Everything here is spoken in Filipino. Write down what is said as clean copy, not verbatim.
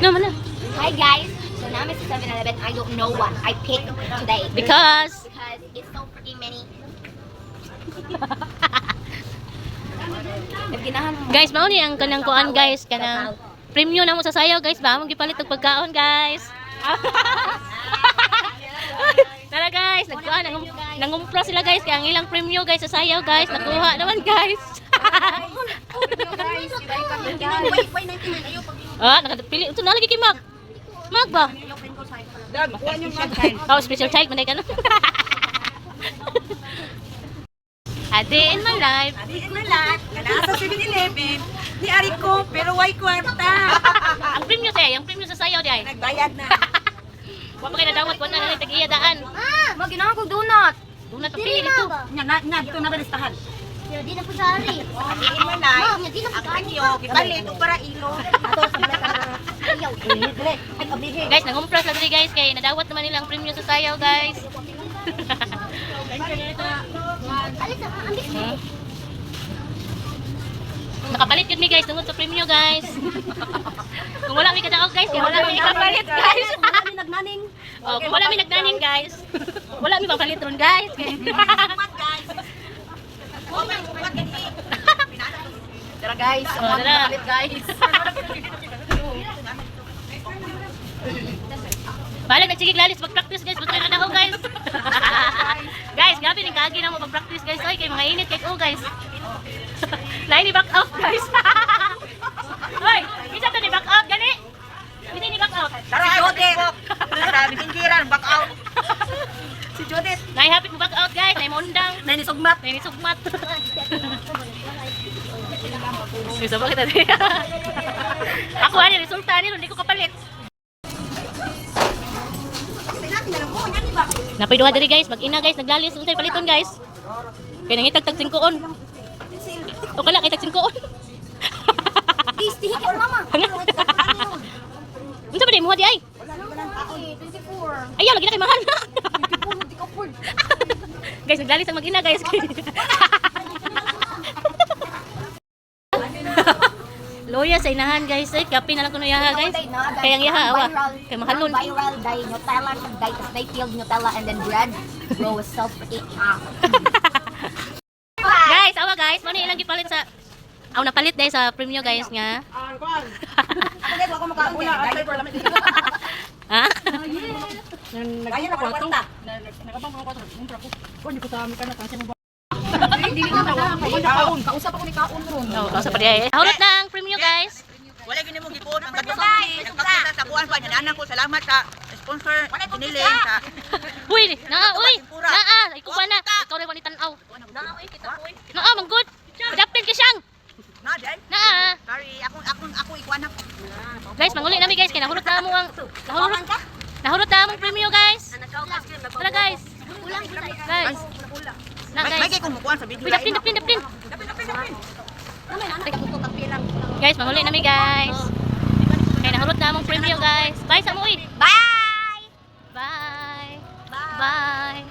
No, mana. Hi guys, so now I'm at 7-Eleven. I don't know what I picked today. Because It's so freaking many. guys, mao ni ang kanang kuan guys, kanang premium na mo sa sayaw guys, ba mo gipalit og pagkaon guys. Tara guys, nagkuha nangumpra sila guys kaya ang ilang premium guys sa sayaw guys, nakuha naman guys. Ah, nakapili ito na lagi kay Mag. Mag ba? Oh, special child manay ka no. Ade in my life. Nasa 7-Eleven, ni Ariko, pero why kwarta? Ang premium say, yung premium sa sayaw di ay. Nagbayad na. Wa pa kay nadawat ko na tag-iya daan. Maginawa ko donut. Dunat pa pili dito. Nga, ito na balistahan. Di na po sari. Hindi man na. Di na po Ang kanyo, kipalit, o para ilo. Ato, sa ayaw. Ay, kabihin. Guys, nangumpras lang diri guys kay nadawat naman nila ang premium sa sayaw guys. Nakapalit yun mi guys tungod sa premium guys. Kung wala mi kadaog guys, kung wala mi kapalit guys. Nagnaning. Oh, kung wala mi nagnaning guys. Wala mi papalit ron guys. Tara guys, Oh, tara. palit guys. Balik nagsigig lalis mag-practice guys, buto na ako guys. Guys, grabe ning kaagi na mo pag-practice guys. Oy, kay mga init kay oh guys. Lain ni back out guys. Hoy, isa to ni back out gani. Hindi ni back out. Tara, Judith. Tara, bisingiran, back out. Si Judith. Nay happy mo back out guys, nay mondang, Na ni Sugmat. nay ni sugmat. Bisa ba kita dia? Aku ani resulta ni hindi ko kapalit. Napay duha diri guys, mag-ina guys, naglalis unsay paliton guys. Kay nangitag tag 5on. O kala kay tag 5on. Stick it, mama. Unsa ba di mo di ay? 24. Ayaw lagi na kay mahal. Guys, naglalis ang mag-ina guys. Loya sa inahan guys, eh, kape na lang kuno yaha guys. Kaya ang yaha awa, kay mahalon. Viral dye Nutella, they filled Nutella and then bread. Bro, was so freaking Guys, awa guys, mo ni ilang gipalit sa napalit dahil sa premium guys nga. Ako makauna. Ha? Kaya na kwarta. Kausap ako ni Kaon ron. Oh, kausa pa diay. Hurot na ang premium guys. Wala gini mo gipon ang kadto nagpakita sa kuan pa nyanaan ko salamat sa sponsor dinili sa Uy, uy. Ikaw pa na. Ikaw rin wani tan-aw. Man good. Adapted ka siyang. na dai. Naa. Sorry, ako ikuan na. Guys, manguli nami guys, kay nahurot na mo ang nahurot na among premium guys. Tara guys. Guys. Na May guys. kay kumukuan sa video. Uy, dapin. Dapin. Guys, manguli nami guys. Kay nahurot na among premium guys. Bye sa mo uy. Bye! Bye. Bye.